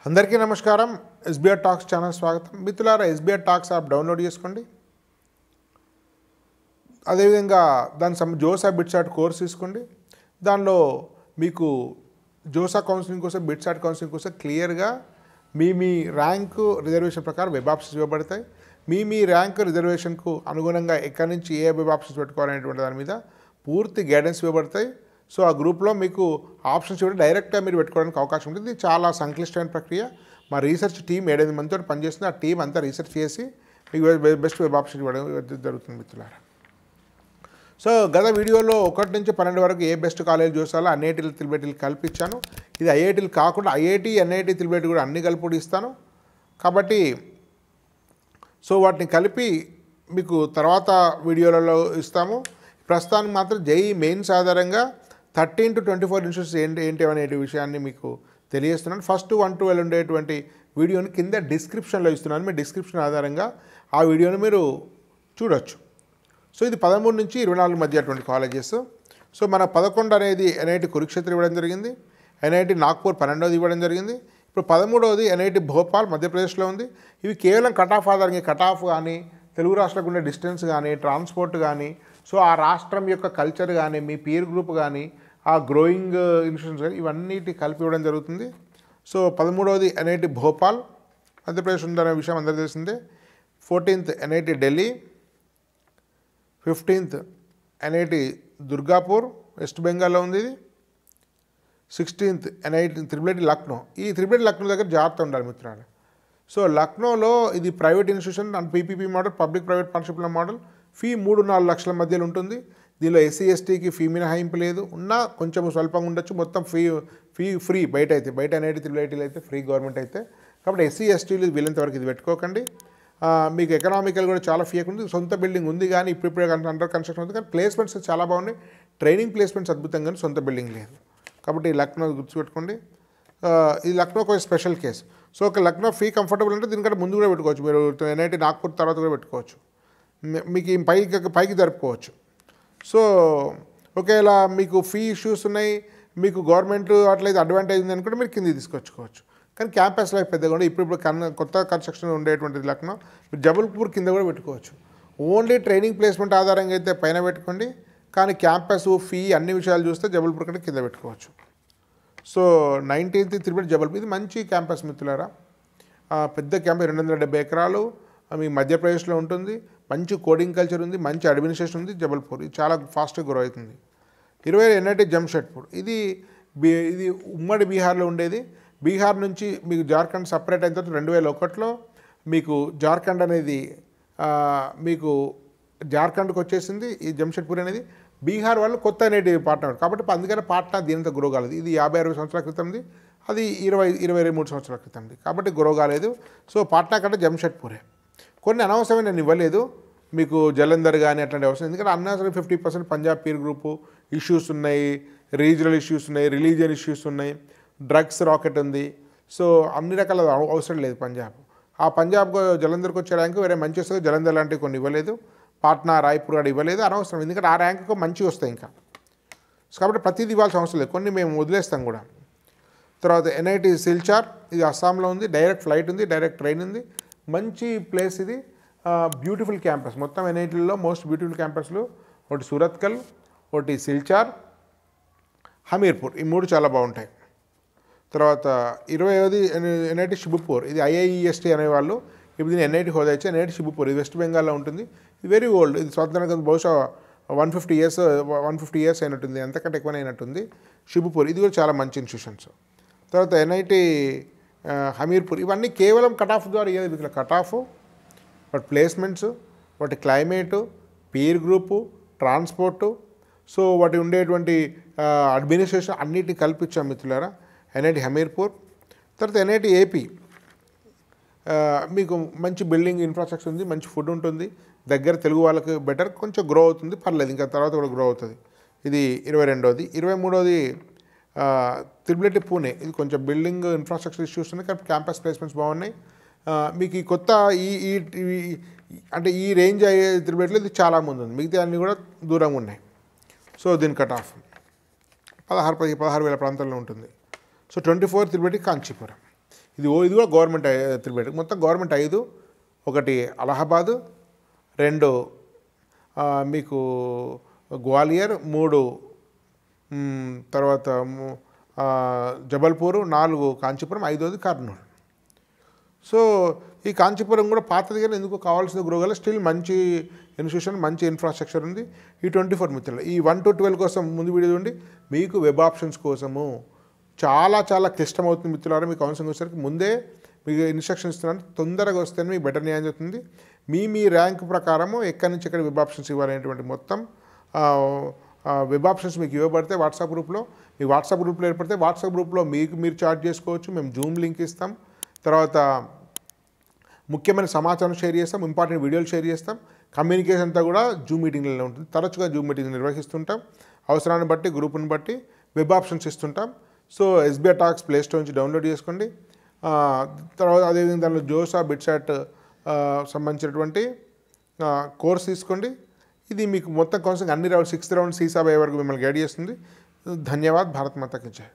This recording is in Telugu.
అందరికీ నమస్కారం. ఎస్బీఆర్ టాక్స్ ఛానల్ స్వాగతం. మిత్రులారా, ఎస్బీఆర్ టాక్స్ యాప్ డౌన్లోడ్ చేసుకోండి. అదేవిధంగా జోసా బిట్సాట్ కోర్స్ తీసుకోండి. దానిలో మీకు జోసా కౌన్సిలింగ్ కోసం, బిట్సాట్ కౌన్సిలింగ్ కోసం క్లియర్గా మీ ర్యాంకు రిజర్వేషన్ ప్రకారం వెబ్ ఆప్షన్స్ ఇవ్వబడతాయి. మీ ర్యాంక్ రిజర్వేషన్కు అనుగుణంగా ఎక్కడి నుంచి ఏ వెబ్ ఆప్షన్స్ పెట్టుకోవాలనేటువంటి దాని మీద పూర్తి గైడెన్స్ ఇవ్వబడతాయి. సో ఆ గ్రూప్లో మీకు ఆప్షన్స్ ఇవ్వడం డైరెక్ట్గా మీరు పెట్టుకోవడానికి అవకాశం ఉంటుంది. ఇది చాలా సంక్లిష్టమైన ప్రక్రియ. మా రీసెర్చ్ టీం 7-8 మందితో పనిచేస్తుంది. ఆ టీం అంతా రీసెర్చ్ చేసి మీకు బెస్ట్ వెబ్ ఆప్షన్ ఇవ్వడం జరుగుతుంది మిత్రులారా. సో గత వీడియోలో 1 నుంచి 12 వరకు ఏ బెస్ట్ కాలేజ్ చూసాలో ఐఐటీలు తిరుపతిలు కల్పించాను. ఇది ఐఐటీలు కాకుండా ఐఐటీ ఎన్ఐటీ తిరుపతి కూడా అన్ని కలిపి ఇస్తాను. కాబట్టి సో వాటిని కలిపి మీకు తర్వాత వీడియోలలో ఇస్తాము. ప్రస్తుతానికి మాత్రం జేఈఈ మెయిన్స్ ఆధారంగా 13 to 24 ఇన్స్టిట్యూట్స్ ఏంటి అనే విషయాన్ని మీకు తెలియజేస్తున్నాను. ఫస్ట్ 1-12 ఉండేటువంటి వీడియోని కింద డిస్క్రిప్షన్లో ఇస్తున్నాను. మీ డిస్క్రిప్షన్ ఆధారంగా ఆ వీడియోని మీరు చూడొచ్చు. సో ఇది 13 నుంచి 24 మధ్య అటువంటి కాలేజెస్. సో మన 11 అనేది ఎన్ఐటి కురుక్షేత్ర ఇవ్వడం జరిగింది. ఎన్ఐటి నాగ్పూర్ 12వది ఇవ్వడం జరిగింది. ఇప్పుడు 13వది ఎన్ఐటి భోపాల్ మధ్యప్రదేశ్లో ఉంది. ఇవి కేవలం కట్ ఆఫ్ ఆధారంగా కట్ ఆఫ్ కానీ, తెలుగు రాష్ట్రాలకు ఉండే డిస్టెన్స్ కానీ, ట్రాన్స్పోర్ట్ కానీ, సో ఆ రాష్ట్రం యొక్క కల్చర్ కానీ, మీ పీర్ గ్రూప్ కానీ, ఆ గ్రోయింగ్ ఇన్స్టిట్యూషన్స్ కానీ ఇవన్నిటి కలిపి ఇవ్వడం జరుగుతుంది. సో 13వది ఎన్ఐటి భోపాల్ మధ్యప్రదేశ్ ఉందనే విషయం అందరికీ తెలిసిందే. 14th NIT Delhi, 15th NIT Durgapur west బెంగాల్లో ఉంది. ఇది 16th ఎన్ఐటి త్రిపుల్ లక్నో. ఈ త్రిపుల్ లక్నో దగ్గర జాగ్రత్త ఉండాలి మిత్రులు. సో లక్నోలో ఇది private institution and PPP model, public private పార్ట్నర్షిప్ల మోడల్. ఫీ 3-4 లక్షల మధ్యలో ఉంటుంది. దీనిలో ఎస్సీ ఎస్టీకి ఫీ మినహాయింపు లేదు. ఉన్నా కొంచెం స్వల్పంగా ఉండొచ్చు. మొత్తం ఫీ ఫ్రీ బయట అయితే, బయట ఎన్ఐటి త్రిపుల్ ఐటీలు అయితే ఫ్రీ గవర్నమెంట్ అయితే. కాబట్టి ఎస్సీ ఎస్టీలు వీళ్ళంతవరకు ఇది పెట్టుకోకండి. మీకు ఎకనామికల్ కూడా చాలా ఫీ ఉంది. సొంత బిల్డింగ్ ఉంది కానీ ఇప్పుడిప్పుడే అండర్ కన్స్ట్రక్షన్ ఉంది. కానీ ప్లేస్మెంట్స్ చాలా బాగున్నాయి. ట్రైనింగ్ ప్లేస్మెంట్స్ అద్భుతంగా కానీ సొంత బిల్డింగ్ లేదు. కాబట్టి లక్నో గుర్తుపెట్టుకోండి. ఇది లక్నో ఒక స్పెషల్ కేసు. సో ఒక లక్నో ఫీ కంఫర్టబుల్ అంటే దీనికంటే ముందు కూడా పెట్టుకోవచ్చు. మీరు ఎన్ఐటి నాగ్పూర్ తర్వాత కూడా పెట్టుకోవచ్చు. మీకు పైకి జరుపుకోవచ్చు. సో ఒకవేళ మీకు ఫీ ఇష్యూస్ ఉన్నాయి, మీకు గవర్నమెంట్ అట్లయితే అడ్వాంటేజ్ ఉంది అనుకుంటే మీరు కింద తీసుకొచ్చుకోవచ్చు. కానీ క్యాంపస్ లైఫ్ పెద్దగా కూడా ఇప్పుడు కొత్త కన్స్ట్రక్షన్ ఉండేటువంటిది లక్నో. మీరు జబల్పూర్ కింద కూడా పెట్టుకోవచ్చు. ఓన్లీ ట్రైనింగ్ ప్లేస్మెంట్ ఆధారంగా అయితే పైన పెట్టుకోండి. కానీ క్యాంపస్ ఫీ అన్ని విషయాలు చూస్తే జబల్పూర్ కంటే కింద పెట్టుకోవచ్చు. సో 19th తిరుపతి జబల్పూర్ ఇది మంచి క్యాంపస్ మిత్రులారా. పెద్ద క్యాంపస్ 270 ఎకరాలు మీ మధ్యప్రదేశ్లో ఉంటుంది. మంచి కోడింగ్ కల్చర్ ఉంది, మంచి అడ్మినిస్ట్రేషన్ ఉంది. జబల్పూర్ ఇది చాలా ఫాస్ట్గా గ్రో అవుతుంది. 20 ఎన్ఐటి జంషెడ్పూర్ ఇది ఉమ్మడి బీహార్లో ఉండేది. బీహార్ నుంచి మీకు జార్ఖండ్ సపరేట్ అయిన తర్వాత 2001లో మీకు జార్ఖండ్ అనేది మీకు జార్ఖండ్కి వచ్చేసింది. ఈ జంషెడ్పూర్ అనేది బీహార్ వాళ్ళు కొత్త ఎన్ఐటి పార్ట్నర్. కాబట్టి అందుకని పాట్నా దీనితో గ్రో కాలేదు. ఇది 50-60 సంవత్సరాల క్రితంది, అది 20-23 సంవత్సరాల క్రితంది. కాబట్టి గ్రో కాలేదు. సో పాట్నా కంటే జంషెడ్పూరే. కొన్ని అనవసరమైన నేను ఇవ్వలేదు మీకు, జలంధర్ కానీ అట్లాంటి అవసరం. ఎందుకంటే అనవసరం 50% పంజాబ్ పీర్ గ్రూపు ఇష్యూస్ ఉన్నాయి, రీజనల్ ఇష్యూస్ ఉన్నాయి, రిలీజియన్ ఇష్యూస్ ఉన్నాయి, డ్రగ్స్ రాకెట్ ఉంది. సో అన్ని రకాల అవసరం లేదు పంజాబ్. ఆ పంజాబ్ జలంధర్కి వచ్చే ర్యాంకు వేరే మంచి వస్తుంది. జలంధర్ లాంటివి కొన్ని ఇవ్వలేదు. పాట్నా, రాయ్పూర్ కూడా ఇవ్వలేదు. అనవసరం, ఎందుకంటే ఆ ర్యాంకు మంచిగా వస్తాయి ఇంకా. కాబట్టి ప్రతిదీ ఇవ్వాల్సిన అవసరం లేదు. కొన్ని మేము వదిలేస్తాం కూడా. తర్వాత ఎన్ఐటి సిల్చార్ ఇది అస్సాంలో ఉంది. డైరెక్ట్ ఫ్లైట్ ఉంది, డైరెక్ట్ ట్రైన్ ఉంది. మంచి ప్లేస్ ఇది. Beautiful campus. మొత్తం ఎన్ఐటీల్లో మోస్ట్ బ్యూటిఫుల్ క్యాంపస్లు ఒకటి సూరత్కల్, ఒకటి సిల్చార్, హమీర్పూర్. ఈ 3 చాలా బాగుంటాయి. తర్వాత 20వది ఎన్ఐటి షిబుపూర్. ఇది ఐఐఈఎస్టీ అనేవాళ్ళు ఇప్పుడు దీన్ని ఎన్ఐటి హోదా ఇచ్చి ఎన్ఐటి షిబుపూర్. ఇది వెస్ట్ బెంగాల్లో ఉంటుంది. ఇది వెరీ ఓల్డ్. ఇది స్వాతంత్రం బహుశా 150 ఇయర్స్ అయినట్టుంది, అంతకంటే ఎక్కువనే అయినట్టుంది. షిబుపూర్ ఇది కూడా చాలా మంచి ఇన్స్టిట్యూషన్స్. తర్వాత ఎన్ఐటి హమీర్పూర్. ఇవన్నీ కేవలం కట్ ఆఫ్ ద్వారా ఇవ్వదు. వీటిలో కట్ ఆఫ్, వాటి ప్లేస్మెంట్స్, వాటి climate, peer group, transport, so వాటి ఉండేటువంటి అడ్మినిస్ట్రేషన్ అన్నిటిని కల్పించాం మిత్రులారా. ఎన్ఐటి హమీర్పూర్. తర్వాత ఎన్ఐటి ఏపీ మీకు మంచి బిల్డింగ్ ఇన్ఫ్రాస్ట్రక్చర్ ఉంది, మంచి ఫుడ్ ఉంటుంది, దగ్గర తెలుగు వాళ్ళకి బెటర్, కొంచెం గ్రో అవుతుంది, పర్లేదు, ఇంకా తర్వాత కూడా గ్రో అవుతుంది. ఇది 22వది. 23వది త్రిపుల్ పూణే. ఇది కొంచెం బిల్డింగ్ ఇన్ఫ్రాస్ట్రక్చర్ ఇష్యూస్ ఉన్నాయి, కానీ క్యాంపస్ ప్లేస్మెంట్స్ బాగున్నాయి. మీకు ఈ కొత్త అంటే ఈ రేంజ్ అయ్యే త్రిపుల్ ఇది చాలా ముందు ఉంది, మిగతా అన్నీ కూడా దూరంగా ఉన్నాయి. సో దీని కట్ ఆఫ్ 16,000 ప్రాంతాల్లో ఉంటుంది. So 24 triple Kanchipuram. ఇది కూడా గవర్నమెంట్ త్రిబేట్, మొత్తం గవర్నమెంట్ 5. ఒకటి అలహాబాదు, 2 మీకు గ్వాలియర్, 3 తర్వాత జబల్పూర్, 4 కాంచీపురం, 5వది కర్నూలు. సో ఈ కాంచీపురం కూడా పాతది కానీ ఎందుకు కావాల్సిన గురువుగల స్టిల్ మంచి ఇన్స్టిట్యూషన్, మంచి ఇన్ఫ్రాస్ట్రక్చర్ ఉంది. ఈ 24 మిత్రులు ఈ 1 to 12 కోసం ముందు వీడియో చూడండి. మీకు వెబ్ ఆప్షన్స్ కోసము చాలా చాలా క్లిష్టమవుతుంది మిత్రులారా. మీ కౌన్సిలింగ్ వచ్చేసరికి ముందే మీకు ఇన్స్ట్రక్షన్ ఇస్తున్నాను, తొందరగా వస్తేనే మీకు బెటర్ న్యాయం జరుగుతుంది. మీ ర్యాంక్ ప్రకారము ఎక్కడి నుంచి ఎక్కడ వెబ్ ఆప్షన్స్ ఇవ్వాలనేటువంటి మొత్తం వెబ్ ఆప్షన్స్ మీకు ఇవ్వబడితే వాట్సాప్ గ్రూప్లో, మీ వాట్సాప్ గ్రూప్లో ఏర్పడితే వాట్సాప్ గ్రూప్లో మీరు చార్జ్ చేసుకోవచ్చు. మేము జూమ్ లింక్ ఇస్తాం, తర్వాత ముఖ్యమైన సమాచారం షేర్ చేస్తాం, ఇంపార్టెంట్ వీడియోలు షేర్ చేస్తాం. కమ్యూనికేషన్ అంతా కూడా జూమ్ మీటింగ్లలో ఉంటుంది. తరచుగా జూమ్ మీటింగ్ నిర్వహిస్తుంటాం. అవసరాన్ని బట్టి గ్రూప్ని బట్టి వెబ్ ఆప్షన్స్ ఇస్తుంటాం. సో ఎస్బీఐ టాక్స్ ప్లే స్టోర్ నుంచి డౌన్లోడ్ చేసుకోండి. తర్వాత అదేవిధంగా దానిలో జోసా బిట్సాట్ సంబంధించినటువంటి కోర్స్ తీసుకోండి. ఇది మీకు మొత్తం కౌన్సిలింగ్ అన్ని రౌండ్ 6th రౌండ్ సీసాబ్ అయ్యే వరకు మిమ్మల్ని గైడ్ చేస్తుంది. ధన్యవాద్. భారత్ మాతా కీ జై.